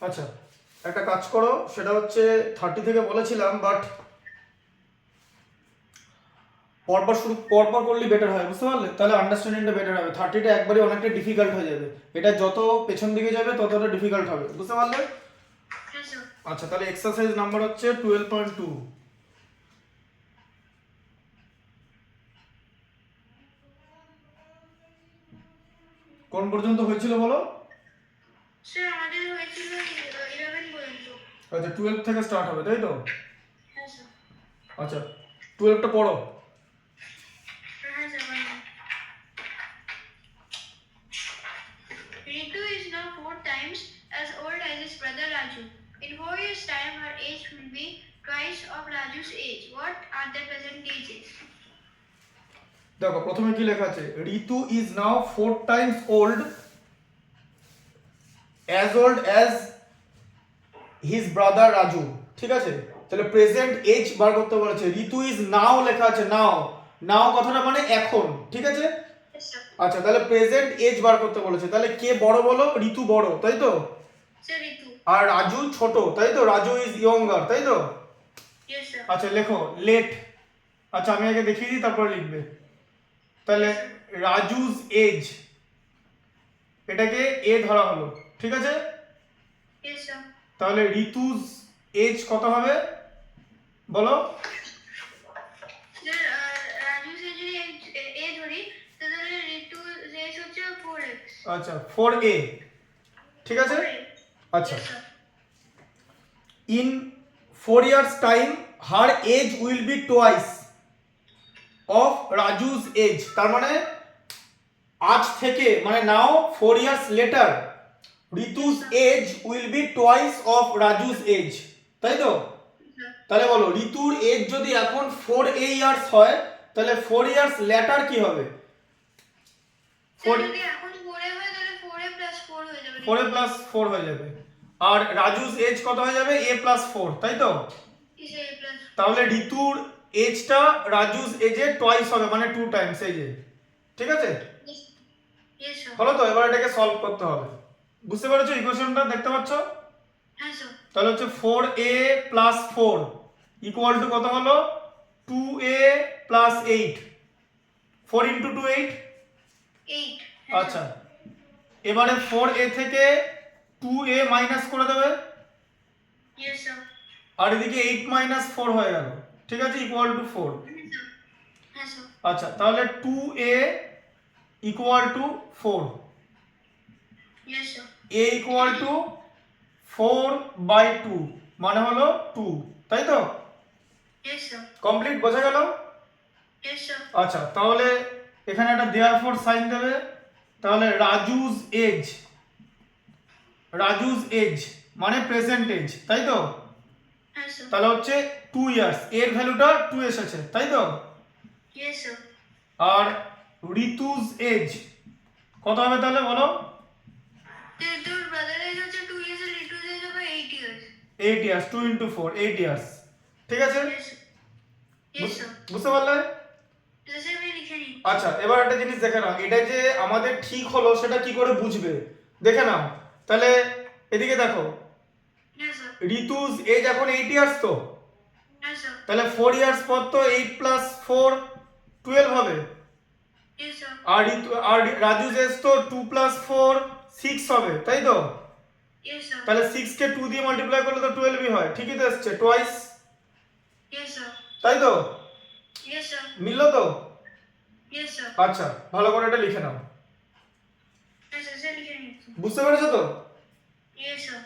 আচ্ছা, একটা কাজ করো, সেটা হচ্ছে 30 থেকে বলেছিলাম, বাট পরপর করলে বেটার হয়, বুঝতে পারলে? তাহলে আন্ডারস্ট্যান্ডিংটা বেটার হবে। 30টা একবারে অনেকটা ডিফিকাল্ট হয়ে যাবে, এটা যত পেছন দিকে যাবে ততটা ডিফিকাল্ট হবে, বুঝতে পারলে? আচ্ছা, তাহলে এক্সারসাইজ নাম্বার হচ্ছে 12.2। কোন পর্যন্ত হয়েছিল বলো? স্যার আমাদের হয়েছিল 11 পর্যন্ত। আচ্ছা, 12 থেকে স্টার্ট হবে, তাই তো? হ্যাঁ স্যার। আচ্ছা, 12টা পড়ো। হ্যাঁ sir. Ritu is now 4 times as old as his brother Raju. In 4 years' time, her age will be twice of Raju's age. What are their present ages? দেখো প্রথমে কি লেখা আছে, Ritu is now 4 times old as his brother Raju. ঠিক আছে, তাহলে present age বার করতে বলেছে। ঋতু ইজ নাও লেখা আছে, নাও নাও কথাটা মানে এখন, ঠিক আছে? Yes, sir. আচ্ছা, তাহলে প্রেজেন্ট এজ বার করতে বলেছে, তাহলে কে বড় বলো? ঋতু বড়, তাই তো? Sir, Ritu. আর রাজু ছোট, তাই তো? রাজু ইজ ইয়ঙ্গার, তাই তো? Yes, sir. আচ্ছা, লেখো লেট। আচ্ছা, আমি আগে দেখিয়ে দিই, তারপরে লিখবে। তাহলে রাজুজ এজ, এটাকে এ ধরা হলো, ঠিক আছে? Yes, sir. তাহলে ঋতুজ এজ কত হবে বলো? Sir, Raju's age ধরি তাহলে Ritu's age হচ্ছে 4x. আচ্ছা, 4a, ঠিক আছে? 4a. আচ্ছা, Yes, sir. In 4 years time her age will be twice of Raju's age. তার মানে আজ থেকে, মানে now 4 years later, Ritu's age will be twice of Raju's age, তাই তো? Yes, sir. তাহলে বলো, ঋতুর এজ যদি এখন 4a ইয়ার্স হয়, তাহলে 4 ইয়ার্স লেটার কি হবে? Sir, যদি এখন 4a হয় তাহলে 4a plus 4 হয়ে যাবে। 4a প্লাস 4 হয়ে যাবে। আর রাজুস এজ কত হয়ে যাবে? a প্লাস 4, তাই তো? Is a plus. তাহলে ঋতুর এজটা রাজুস এজে টুয়াইস হবে, মানে 2 টাইমস এজে, ঠিক আছে? Yes. Yes, sir. হলো তো? এবার এটাকে সলভ করতে হবে, বুঝতে পেরেছো? ইকুয়েশনটা দেখতে পাচ্ছ? হ্যাঁ স্যার। তাহলে হচ্ছে 4a প্লাস 4 ইকুয়াল টু কত হলো? 2a plus 8। 4 ইন্টু 2 8। 8. আচ্ছা, এবারে 4a থেকে 2a মাইনাস করে দেবে, Yes, sir. আর এদিকে 8 মাইনাস 4 হয়ে গেল, ঠিক আছে? Equal to 4। হ্যাঁ স্যার। আচ্ছা, তাহলে 2a equal to 4, Yes, sir. a equal to 4/2, মানে হলো 2, তাই তো? Yes, sir. কমপ্লিট, বোঝা গেল? Yes, sir. আচ্ছা, তাহলে এখানে একটা দেয়ারফর সাইন দেবে। তাহলে রাজুজ এজ মানে প্রেজেন্ট এজ, তাই তো? হ্যাঁ স্যার। তাহলে হচ্ছে 2 ইয়ার্স, এর ভ্যালুটা 2 এসেছে, তাই তো? Yes, sir. আর ঋতুজ এজ কত হবে তাহলে বলো? তোর ব্রাদার এজ হচ্ছে 2 years আর ঋতুর এজ হবে 8 years. 8 ইয়ার্স, 2 ইন্টু 4, 8 ইয়ার্স, ঠিক আছে? Yes, sir. Yes, sir. বুঝতে পারলে? জেসে আমি লিখে নিই। আচ্ছা, এবার একটা জিনিস দেখে নাও, এটা যে আমাদের ঠিক হলো সেটা কি করে বুঝবে দেখে নাও। তাহলে এদিকে দেখো, Yes, sir. ঋতুজ এজ এখন 8 ইয়ার্স, তো Yes, sir. তাহলে 4 ইয়ার্স পর তো 8 প্লাস 4 12 হবে। Yes, sir. আর রাজুজ এজ তো 2 প্লাস 4 6 হবে, তাই তো? Yes, sir. তাহলে 6 কে 2 দিয়ে মাল্টিপ্লাই করলে তো 12ই হয়, ঠিকই তো এসছে, টুয়াইস, Yes, sir. তাই তো? Yes, sir. মিললো তো? Yes, sir. আচ্ছা, ভালো করে এটা লিখে নাও, Yes, sir. স্যার লিখে নিচ্ছি। বুঝতে পেরেছো তো? Yes, sir.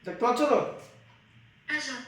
দেখতে পাচ্ছ তো? হ্যাঁ স্যার।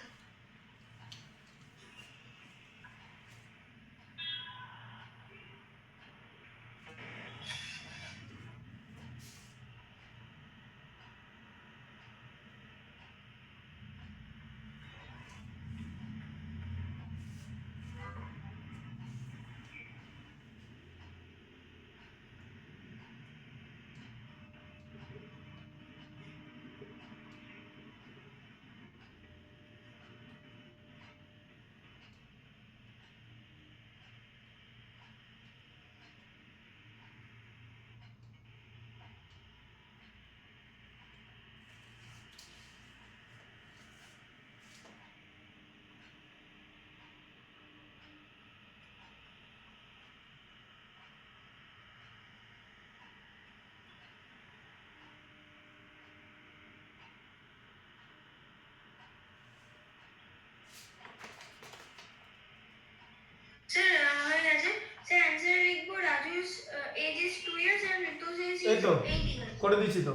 এই তো 8 years. করে দিয়েছি তো।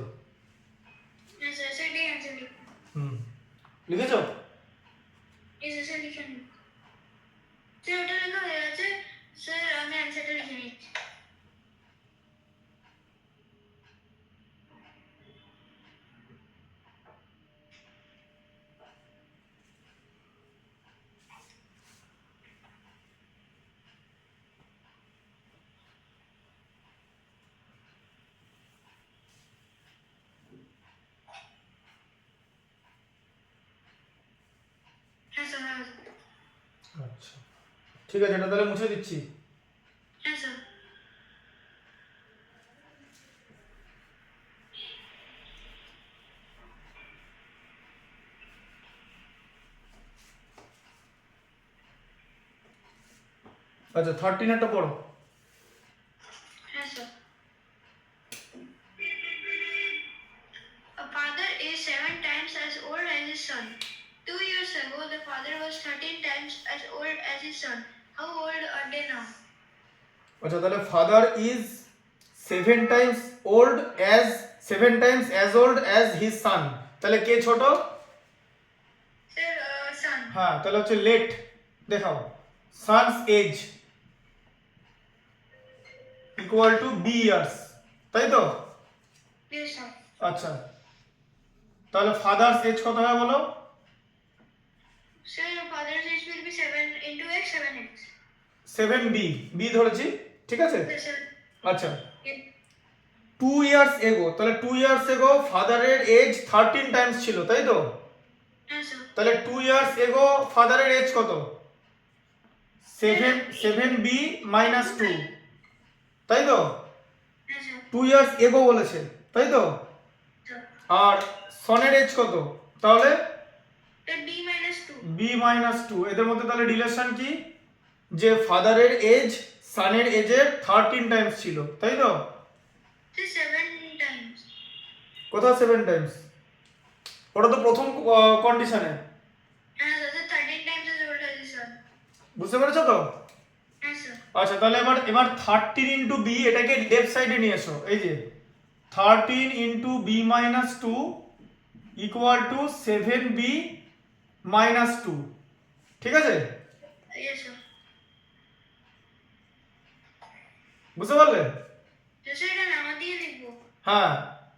Yes, sir. Sir, the answer. লিখেছো? Yes, sir. লিখে নিন। স্যার ওটা লেখা হয়ে গেছে। স্যার আমি অ্যান্সারটা লিখে নিচ্ছি। হ্যাঁ স্যার, হ্যাঁ স্যার। আচ্ছা ঠিক আছে, এটা তাহলে মুছে দিচ্ছি। হ্যাঁ স্যার। আচ্ছা 13 একটা পড়ো। Yes, sir. A father is 7 times as old as his son. 2 years ago, the father was 13 times as old as his son. How old are they now? আচ্ছা তাহলে father is 7 Times old as 7 Times as old as his son. তাহলে কে ছোট? Sir, son. হ্যাঁ তাহলে হচ্ছে let দেখাও, son's age equal to B years, তাই তো? Yes, sir. আচ্ছা তাহলে ফাদার্স এজ কত হয় বলো? Sir, your father's age will be 7 into x, 7x. 7b, B ধরেছি, ঠিক আছে? Yes, sir. আচ্ছা Yes, 2 ইয়ার্স এগো, তাহলে 2 ইয়ার্স এগো ফাদারের এজ 13 টাইমস ছিল, তাই তো? yes, sir. তাহলে 2 ইয়ার্স এগো ফাদারের এজ কত? 7b মাইনাস 2, তাই তো? Yes, sir. 2 ইয়ার্স এগো বলেছে, তাই তো? Sir. আর সনের এজ কত? তাহলে Then b minus 2. b minus 2, এদের মধ্যে তাহলে রিলেশন কি? যে ফাদারের এজ সানের এজের 13 টাইমস ছিল, তাই তো? Sir, 7 times. কোথাও 7 টাইমস? ওটা তো প্রথম কন্ডিশনে, And the 13 times as old as his son. বুঝতে পেরেছো তো? Yes, sir. আচ্ছা তাহলে এবার 13 ইন্টু বি, এটাকে লেফট সাইডে নিয়ে এসো। এই যে 13 into B minus 2 equal to 7b minus 2, ঠিক আছে? Yes, sir. বুঝতে পারলে? Yes, sir, এটা নামা দিয়ে লিখবো। হ্যাঁ,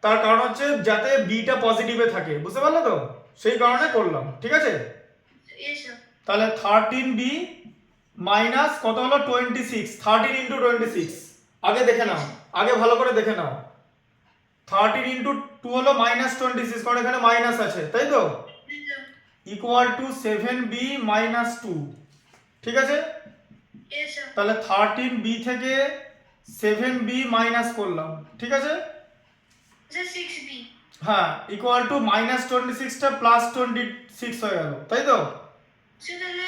তার কারণ হচ্ছে যাতে বিটা পজিটিভে থাকে, বুঝতে পারলে তো? সেই কারণে করলাম, ঠিক আছে? Yes, sir. তাহলে 13b মাইনাস কত হলো? 26, 13 ইন্টু 26, আগে দেখে নাও, আগে ভালো করে দেখে নাও। 13 ইন্টু 2 হলো মাইনাস 26, কারণ এখানে মাইনাস আছে, তাই তো? Yes, sir. Equal to 7b minus 2, ঠিক আছে? Yes, sir. তাহলে 13b থেকে 7b মাইনাস করলাম, ঠিক আছে? Sir, 6b. হ্যাঁ, ইকুয়াল টু মাইনাস 26টা প্লাস 26 হয়ে গেল, তাই তো? Sir, তাহলে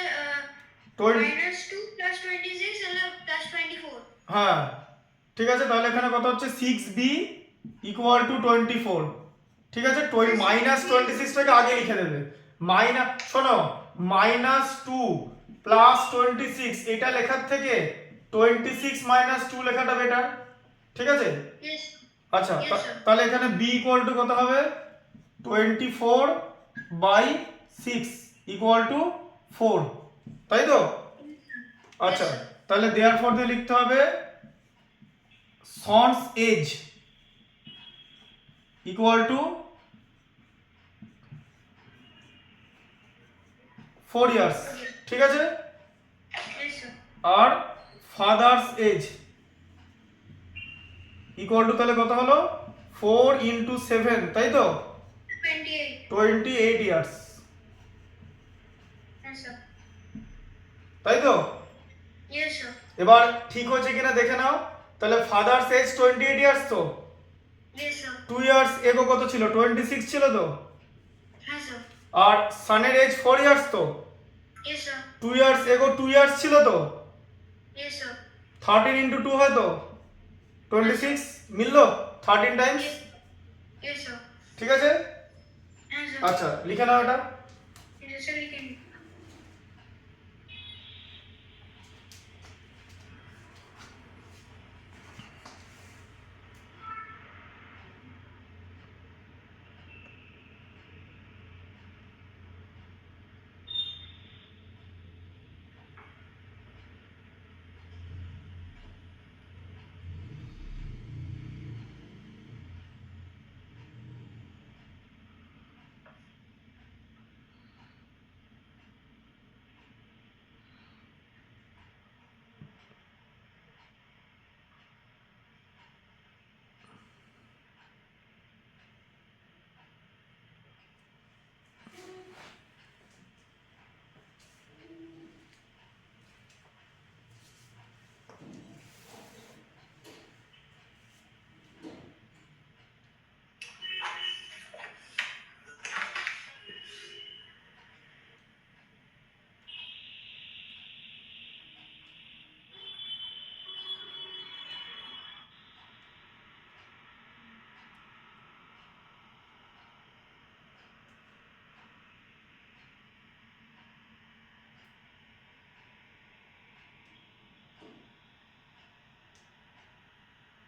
20, minus 2 plus 26 তাহলে plus 24. হ্যাঁ ঠিক আছে। তাহলে এখানে কত হচ্ছে? 6b ইকুয়াল টু 24, ঠিক আছে? মাইনাস 26টাকে আগে লিখে দেবে। মাইনাস, শোনো, মাইনাস 2 প্লাস 26 এটা লেখার থেকে 26 মাইনাস 2 লেখাটা বেটার, ঠিক আছে? Yes. আচ্ছা Yes, sir. তাহলে এখানে b ইকুয়াল টু কত হবে? 24 বাই 6 ইকুয়াল টু 4, তাই তো? আচ্ছা তাহলে দেয়ারফর দিয়ে লিখতে হবে son's age equal to 4 years, ঠিক আছে? Yes, sir. আর ফাদার্স এজ ইকুয়াল টু তাহলে কত হলো? 4 ইন্টু 7, তাই তো? 28. 28 ইয়ার্স, Yes, sir. তাই তো? Yes, sir. এবার ঠিক হয়েছে কিনা দেখে নাও। তাহলে ফাদার্স এজ 28 ইয়ার্স তো? Yes, sir. 2 ইয়ার্স এগো কত ছিল? 26 ছিল তো? Yes, sir. আর সানের এজ 4 ইয়ার্স তো? Yes, sir. 2 ইয়ার্স এগো 2 ইয়ার্স ছিল তো? Yes, sir. 13 ইন্টু 2 হয় তো 26, মিললো 13 টাইমস, Yes. Yes, sir. ঠিক আছে? Yes, sir. আচ্ছা লিখে নাও এটা। Yes, sir, we can.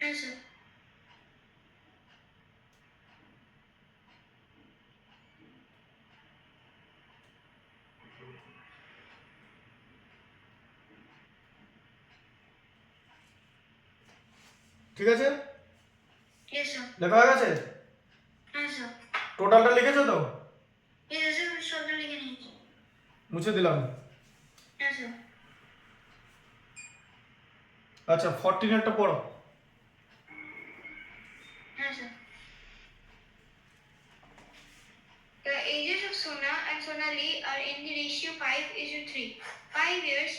Yes, sir. ঠিক আছে, Yes, sir. লেখা হয়ে গেছে? Yes, sir. টোটালটা লিখেছো তো? Yes, sir. Shorter লিখে নিয়েছি। মুছে দিলাম। Yes, sir. আচ্ছা 14 একটা পড়ো। Yes, sir. The ages of Sona and Sonali are in the ratio 5:3. 5 years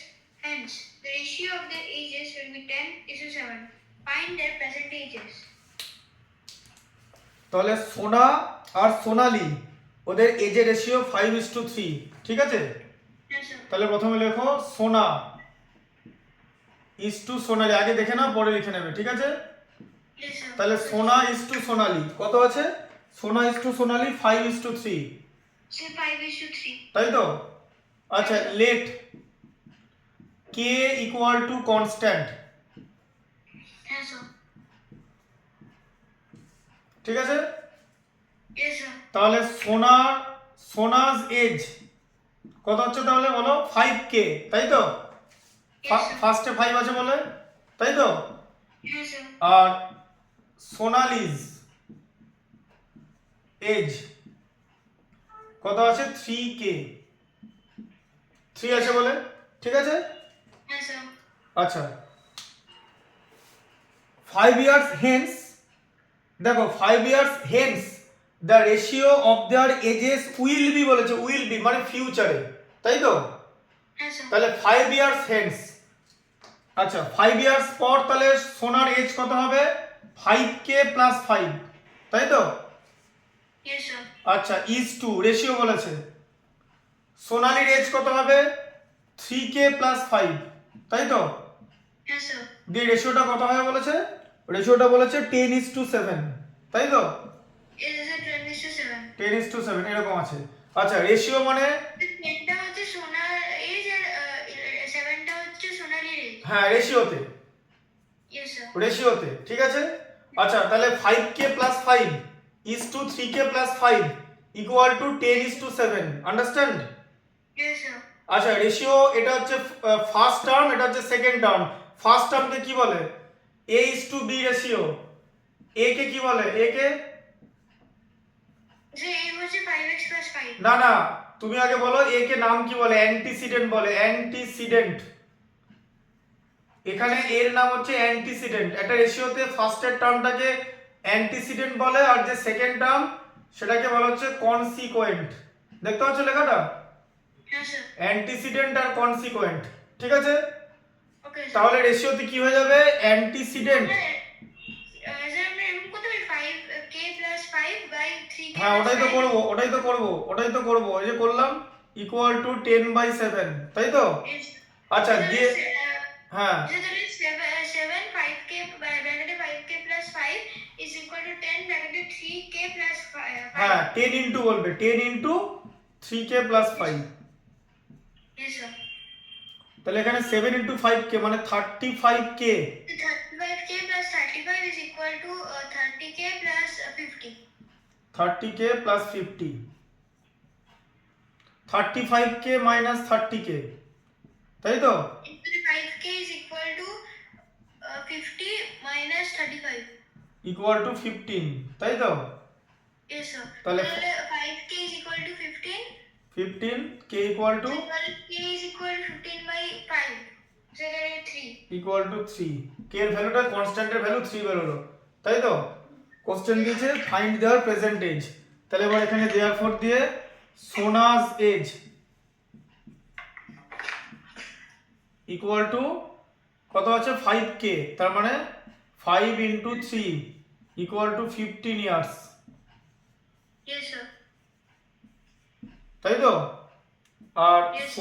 hence, the ratio of their ages will be 10:7. Find their present ages. তাহলে সোনা আর সোনালি ওদের এজের রেশিও 5:3, ঠিক আছে? Yes, sir. তাহলে প্রথমে লেখো সোনা ইজ টু সোনালি, আগে দেখে নাও পরে লিখে নেবে, ঠিক আছে? Yes, sir. তাহলে সোনা ইজ টু সোনালি কত আছে? সোনা ইজ টু সোনালি 5:3, Say 5:3. তাই তো? আচ্ছা let K equal to constant, Yes, sir. ঠিক আছে? Yes, sir. তাহলে সোনাজ এজ কত হচ্ছে তাহলে বলো? 5k, তাই তো? Yes, sir. ফার্স্টে 5 আছে বলে, তাই তো? Yes, sir. আর সোনালিজ এজ কত আছে? 3k, 3 আছে বলে, ঠিক আছে? Yes, sir. আচ্ছা 5 years hence, দেখো 5 years hence the ratio of their ages will be বলেছে, will be মানে ফিউচারে, তাই তো? Yes, sir. তাহলে 5 years hence, আচ্ছা 5 years পর তাহলে সোনার এজ কত হবে? 5k প্লাস 5, তাই তো? Yes, sir. আচ্ছা ইজ টু রেশিও বলেছে, সোনালির এজ কত হবে? 3k প্লাস 5, তাই তো? Yes, sir. দিয়ে রেশিওটা কত হবে বলেছে? রেশিওটা বলেছে 10:7, তাই তো? Yes, sir. 10:7. 10:7 এরকম আছে। আচ্ছা রেশিও মানে 10টা হচ্ছে সোনার এজ আর 7টা হচ্ছে সোনালির এজ। হ্যাঁ রেশিওতে, Yes, sir. রেশিওতে, ঠিক আছে? আচ্ছা তাহলে 5k plus 5 is to 3k plus 5 equal to 10:7, understand? Yes, sir. আচ্ছা রেশিও এটা হচ্ছে ফার্স্ট টার্ম, এটা হচ্ছে সেকেন্ড টার্ম। ফার্স্ট টার্মকে কি বলে? a is to b ratio. a কে কি বলে? a কে যে এই হচ্ছে 5x plus 5. না না, তুমি আগে বলো a কে নাম কি বলে? অ্যান্টিসিডেন্ট বলে, অ্যান্টিসিডেন্ট। এখানে এর নাম হচ্ছে অ্যান্টিসিডেন্ট। একটা রেশিওতে ফার্স্টের টার্মটাকে অ্যান্টিসিডেন্ট বলে আর যে সেকেন্ড টার্ম সেটাকে বলা হচ্ছে কনসিকোয়েন্ট। দেখতে পাচ্ছ লেখাটা? Yes, sir. অ্যান্টিসিডেন্ট আর কনসিকোয়েন্ট, ঠিক আছে? Okay, sir. তাহলে রেশিওতে কি হয়ে যাবে? অ্যান্টিসিডেন্ট, স্যার আমরা এরকম করতে পারি 5k plus 5 by 3k হ্যাঁ plus ওটাই তো 5. করব, এই যে করলাম ইকুয়াল টু 10/7, তাই তো? Yes. আচ্ছা দিয়ে হ্যাঁ তাহলে 7 5k ব্র্যাকেটে 5k plus 5 is equal to 10 ব্র্যাকেটে 3k plus 5. হ্যাঁ 10 ইনটু বলবে, 10 into 3k plus 5। Yes, sir. তাহলে এখানে 7 ইনটু 5k মানে 35k, 35k plus 35 is equal to 30k plus 50. 30k plus 50, 35k minus 30k, তাই তো? Into the 5k is equal to 50 minus 35. Equal to 15, তাই তো? Yes, sir. তাহলে 5k is equal to 15. 15k equal to K is equal to 15 by 5. So there is 3. Equal to 3। k এর ভ্যালুটা কনস্ট্যান্টের value 3 বেরোলো, তাই তো? কোশ্চেন দিয়েছে find দেয়ার present age. তাহলে এবার এখানে দেয়ারফর দিয়ে সোনাস এজ ইকুয়াল টু কত আছে? 5k, তার মানে 5 into 3 equal to 15 years, Yes, sir. তাই তো? আর Yes, sir.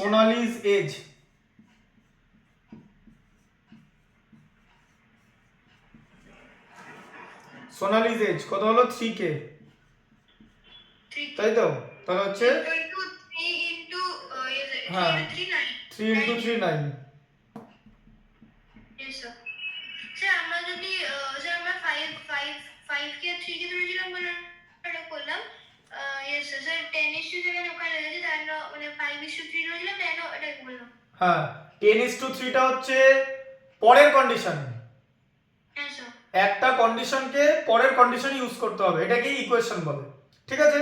সোনালিজ এজ কত হলো? 3k, 3 তাই তো? তাহলে হচ্ছে equal to 3 into yes, sir. 3 হ্যাঁ। into 3 9. 3 into 3 9। Yes, sir. Sir আমরা যদি স্যার আমরা 5 কে 3 কে ধরেছিলাম বলে এটা করলাম। ইয়েস স্যার 10:7 ওখানে লেগেছে, তার মানে 5:3 ধরেছিলাম, তাই এটা করলাম। হ্যাঁ 10:3 টা হচ্ছে পরের কন্ডিশন। হ্যাঁ স্যার। একটা কন্ডিশনকে পরের কন্ডিশন ইউজ করতে হবে, এটাকেই ইকুয়েশন বলে। ঠিক আছে,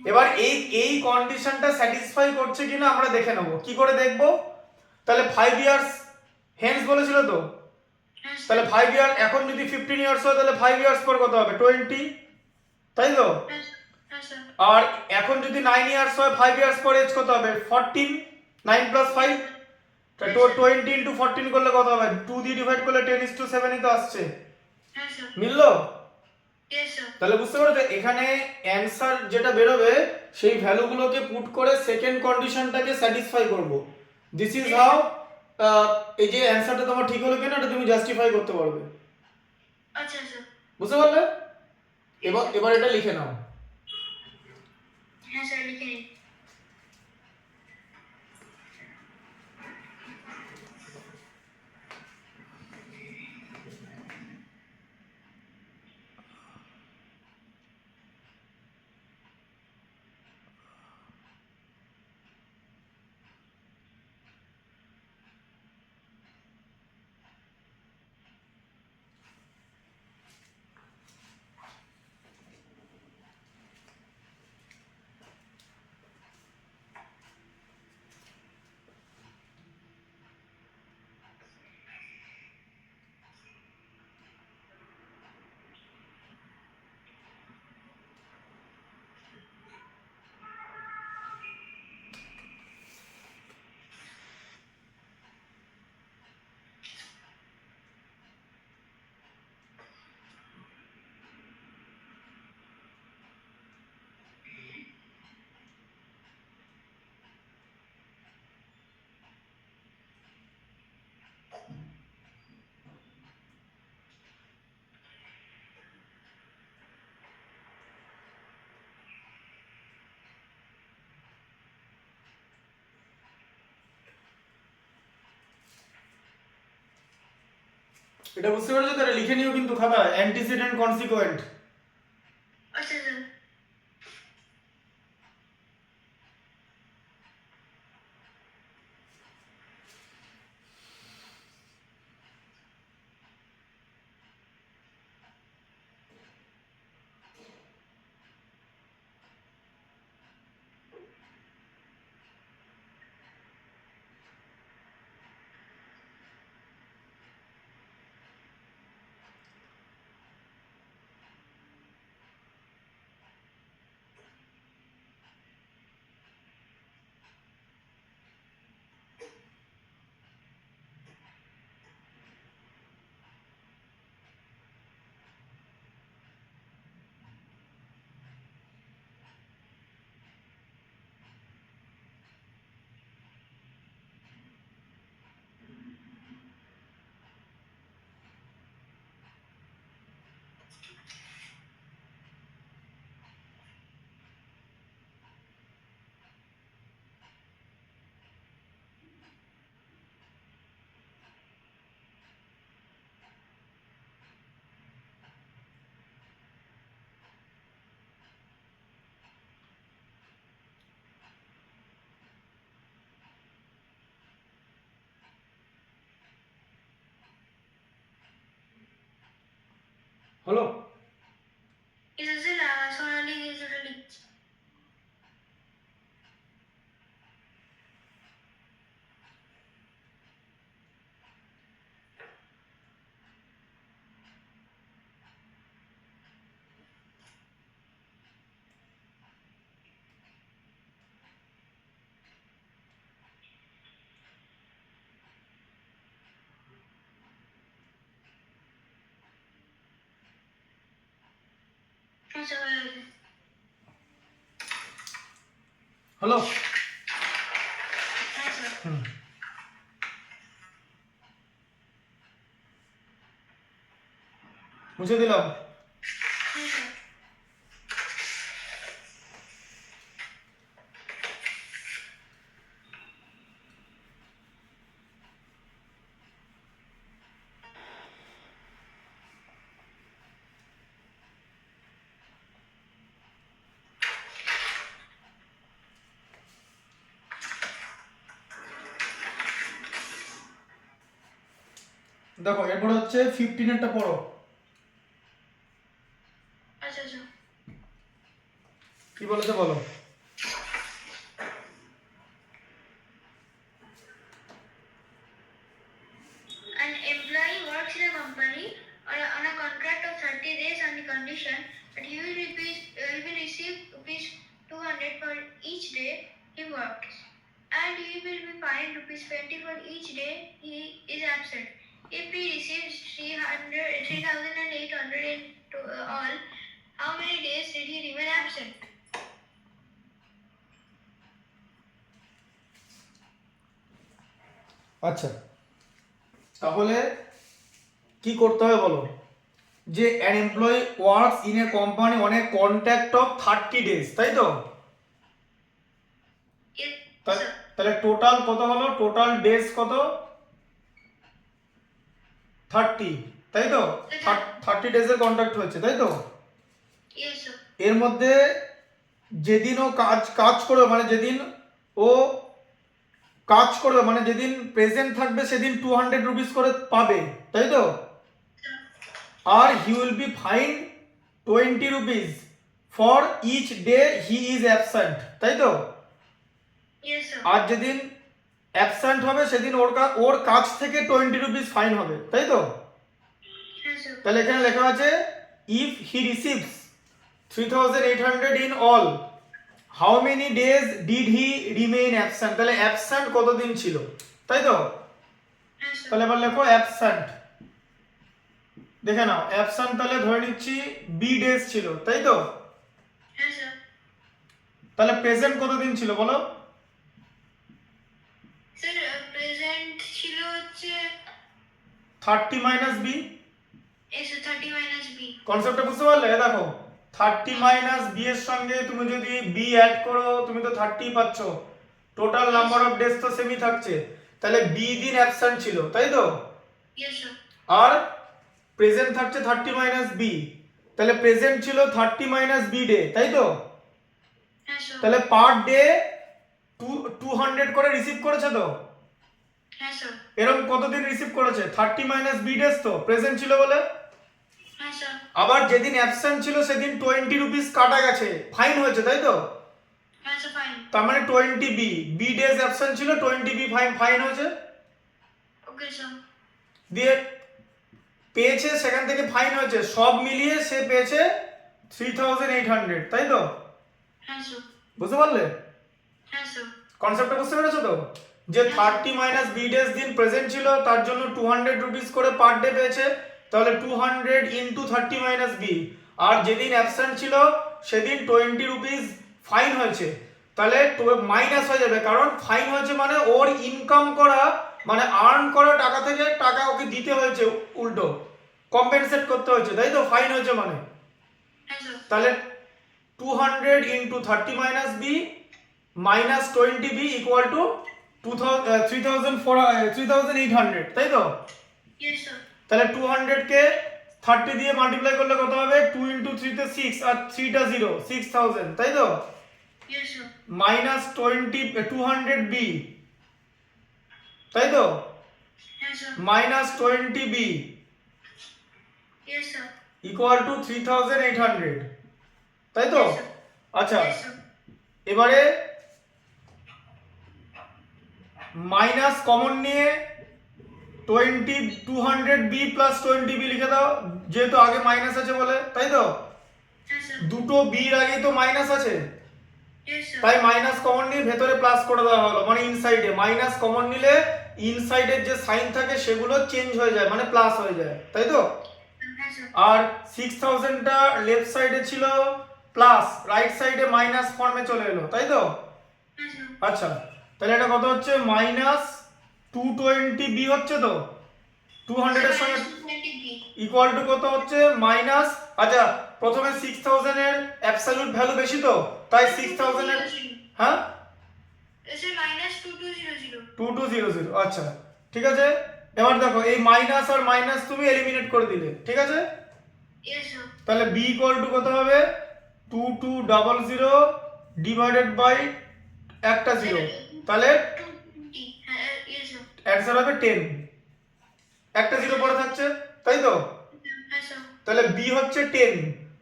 এবার এই কন্ডিশনটা স্যাটিসফাই করছে কিনা আমরা দেখে নেব। কি করে দেখব? তাহলে 5 ইয়ার্স হেন্স বলেছিল তো, হ্যাঁ স্যার। তাহলে 5 ইয়ার এখন যদি 15 ইয়ার্স হয় তাহলে 5 ইয়ার্স পর কত হবে? 20, তাই তো? হ্যাঁ স্যার। আর এখন যদি 9 ইয়ার্স হয় 5 ইয়ার্স পর এজ কত হবে? 14, 9 + 5, তা 20 * 14 করলে কত হবে? 2 দিয়ে ডিভাইড করলে 10:7 ই তো আসছে। হ্যাঁ স্যার। মিললো? Yes sir. তাহলে বুঝতে পারছো অ্যান্সার যেটা বেরোবে সেই ভ্যালুগুলোকে পুট করে সেকেন্ড কন্ডিশনটাকে স্যাটিসফাই করব। দিস ইজ হাউ এই যে অ্যান্সারটা তোমার ঠিক হলো কিনা এটা তুমি জাস্টিফাই করতে পারবে। আচ্ছা স্যার। বুঝতে পারলে? এবার এটা লিখে নাও। হ্যাঁ স্যার, লিখে নিন। এটা বুঝতে পারছো তো? এটা লিখে নিও কিন্তু খাতায়, অ্যান্টিসিডেন্ট কনসিকুয়েন্ট। আচ্ছা স্যার। হলো? ইয়েস স্যার, সোনালি কিছুটা লিখছি। আচ্ছা, হয়ে গেছে। হলো? হ্যাঁ স্যার। হুম, মুছে দিলাম। হ্যাঁ স্যার। দেখো এরপর হচ্ছে 15 এরটা পড়ো। আচ্ছা আচ্ছা। কি বলেছে বলো। An employee works in a company on a contract of 30 days on the condition that he will receive rupees 200 for each day he works, and he will be fined rupees 20 for each day he is absent. If he receives 3,800 in all, how many days did he remain absent? আচ্ছা, তাহলে কি করতে হবে বলো, যে an employee works in a company on a contract of 30 days, তাই তো? Yes, তা- sir. তাহলে টোটাল কত হলো, টোটাল ডেজ কত, 30, তাই তো? 30 ডেজের কন্ট্রাক্ট হয়েছে, তাই তো? Yes, sir. এর মধ্যে যেদিন ও কাজ করবে, মানে যেদিন ও কাজ করবে, মানে যেদিন প্রেজেন্ট থাকবে সেদিন 200 রুপিস করে পাবে, তাই তো? আর he will be fine 20 rupees for each day he is absent, তাই তো? Yes, sir. আর যেদিন অ্যাবসেন্ট হবে সেদিন ওর কাছ থেকে 20 রুপিস ফাইন হবে, তাই তো? Yes, sir. তাহলে এখানে লেখা আছে if he receives 3800 in all, how many days did he remain absent, তাহলে অ্যাবসেন্ট কতদিন ছিল, তাই তো? Yes, sir. তাহলে এবার লেখো অ্যাবসেন্ট, দেখে নাও অ্যাবসেন্ট তাহলে ধরে নিচ্ছি বি ডেজ ছিল, তাই তো? Yes, sir. তাহলে প্রেজেন্ট কতদিন ছিল বলো। স্যার প্রেজেন্ট ছিল হচ্ছে 30 মাইনাস বি, এস 30 মাইনাস বি। কনসেপ্টটা বুঝতে পারলে? দেখো 30 মাইনাস বি এর সঙ্গে তুমি যদি বি অ্যাড করো তুমি তো 30 পাচ্ছ, টোটাল নাম্বার অফ ডেজ তো সেমই থাকছে, তাহলে বি দিন অ্যাবসেন্ট ছিল, তাই তো? Yes sir. আর প্রেজেন্ট থাকছে 30 মাইনাস বি, তাহলে প্রেজেন্ট ছিল 30 মাইনাস বি ডে, তাই তো? হ্যাঁ স্যার। তাহলে পার ডে 200 করে রিসিভ করেছে তো? হ্যাঁ স্যার। এরকম কতদিন রিসিভ করেছে, 30 মাইনাস বি ডেজ তো প্রেজেন্ট ছিল বলে। হ্যাঁ স্যার। আবার যেদিন অ্যাবসেন্ট ছিল সেদিন 20 রুপিস কাটা গেছে, ফাইন হয়েছে, তাই তো? হ্যাঁ স্যার ফাইন। তার মানে 20 বি, বি ডেজ অ্যাবসেন্ট ছিল, 20 বি ফাইন হয়েছে, ওকে স্যার। দিয়ে পেয়েছে সেখান থেকে ফাইন হয়েছে, সব মিলিয়ে সে পেয়েছে 3800, তাই তো? হ্যাঁ স্যার। বুঝতে পারলে হ্যাঁ স্যার। কনসেপ্টটা? বুঝতে পেরেছো তো, যে 30 মাইনাস বি ডেজ দিন প্রেজেন্ট ছিল তার জন্য 200 রুপিস করে পার ডে পেয়েছে, তাহলে 200 ইনটু 30 মাইনাস বি, আর যেদিন অ্যাবসেন্ট ছিল সেদিন 20 রুপিস ফাইন হয়েছে, তাহলে মাইনাস হয়ে যাবে, কারণ ফাইন হয়েছে মানে ওর ইনকাম করা মানে আর্ন করা টাকা থেকে টাকা ওকে দিতে হয়েছে, উল্টো কম্পেনসেট করতে হয়েছে, তাই তো? ফাইন হয়েছে মানে, হ্যাঁ স্যার। তাহলে 200 into 30 minus B minus 20 B equal to 3800, তাই তো? Yes sir. তাহলে 200 কে 30 দিয়ে মাল্টিপ্লাই করলে কত হবে, 2 ইনটু 3 তে 6 আর 3 টা 0, 6000, তাই তো? Yes sir. মাইনাস 200 বি, তাই তো? হ্যাঁ sir. Minus 20 B yes sir. Equal to 3800, তাই তো? Yes, sir. আচ্ছা, ইয়েস স্যার। এবারে মাইনাস কমন নিয়ে 200 বি প্লাস 20 বি লিখে দাও, যেহেতু আগে মাইনাস আছে বলে, তাই তো? হ্যাঁ স্যার। দুটো বির আগে তো মাইনাস আছে, ইয়েস স্যার। তাই মাইনাস কমন নিয়ে ভেতরে প্লাস করে দেওয়া হলো, মানে ইনসাইডে মাইনাস কমন নিলে ইনসাইডের যে সাইন থাকে সেগুলো চেঞ্জ হয়ে যায়, মানে প্লাস হয়ে যায়, তাই তো? হ্যাঁ স্যার। আর 6000টা লেফট সাইডে ছিল প্লাস, রাইট সাইডে মাইনাস ফর্মে চলে এলো, তাই তো? হ্যাঁ স্যার। আচ্ছা, তাহলে এটা কত হচ্ছে, মাইনাস 220 বি হচ্ছে তো, 200 এর সঙ্গে 20 বি। ইকুয়াল টু কত হচ্ছে, মাইনাস, আচ্ছা প্রথমে 6000 এর অ্যাবসলিউট ভ্যালু বেশি তো, তাই 6000 এর, হ্যাঁ স্যার মাইনাস 2200। 2200, আচ্ছা ঠিক আছে। এবার দেখো এই মাইনাস আর মাইনাস তুমি এলিমিনেট করে দিলে, ঠিক আছে? Yes sir. তাহলে বি ইকুয়াল টু কত হবে, 2200 ডিভাইডেড বাই একটা জিরো, তাহলে হ্যাঁ ইয়েস স্যার। অ্যান্সার হবে 10, একটা জিরো পরে থাকছে, তাই তো? Yes, sir. তাহলে বি হচ্ছে 10,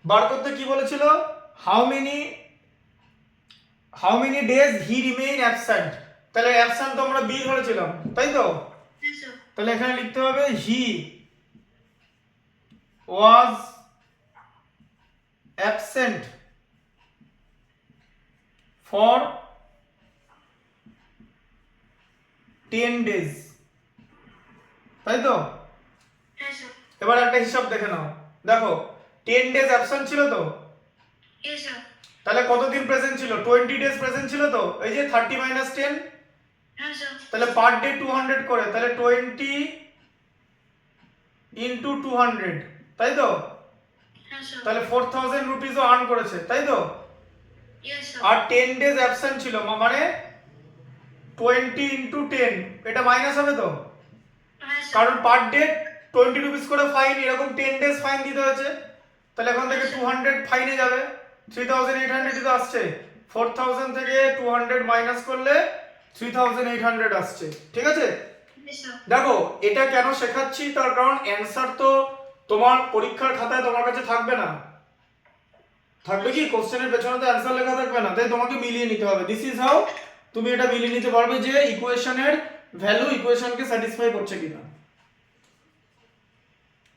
বার করতে কি বলেছিল? How many days he remain absent, তাহলে অ্যাবসেন্ট তো আমরা বি ধরেছিলাম, তাই তো? Yes, sir. তাহলে এখানে লিখতে হবে হি ওয়াজ অ্যাবসেন্ট ফর 10 days, তাই তো? Yes, sir. এবার একটা হিসাব দেখে নাও, দেখো 10 days অ্যাবসেন্ট ছিল তো, Yes, sir. তাহলে কতদিন প্রেজেন্ট ছিল? 20 days প্রেজেন্ট ছিল তো, এই যে 30 - 10, Yes, sir. তাহলে পার ডে 200 করে, তাহলে 20 ইনটু 200, তাই তো? Yes, sir. তাহলে 4000 রুপিসও আর্ন করেছে, তাই তো? Yes, sir. আর 10 ডেজ অ্যাবসেন্ট ছিল, মানে 20 ইনটু 10, এটা মাইনাস হবে তো, Yes, sir. কারণ পার ডে 20 রুপিস করে ফাইন, এরকম 10 ডেজ ফাইন দিতে হয়েছে, তাহলে এখন থেকে 200 ফাইনে যাবে, 3800 তো আসছে, 4000 থেকে 200 মাইনাস করলে 3800 আসছে, ঠিক আছে? Yes, sir. দেখো এটা কেন শেখাচ্ছি, তার কারণ অ্যানসার তো তোমার পরীক্ষার খাতায় তোমার কাছে থাকবে না, থাকবে কি? কোশ্চেনের পেছনে তো অ্যানসার লেখা থাকবে না, তাই তোমাকে মিলিয়ে নিতে হবে। দিস ইজ হাউ তুমি এটা মিলিয়ে নিতে পারবে যে ইকুয়েশনের ভ্যালু ইকুয়েশনকে স্যাটিসফাই করছে কিনা।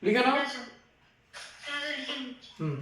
লিখে নাও। Yes, sir. Yes, sir. হুম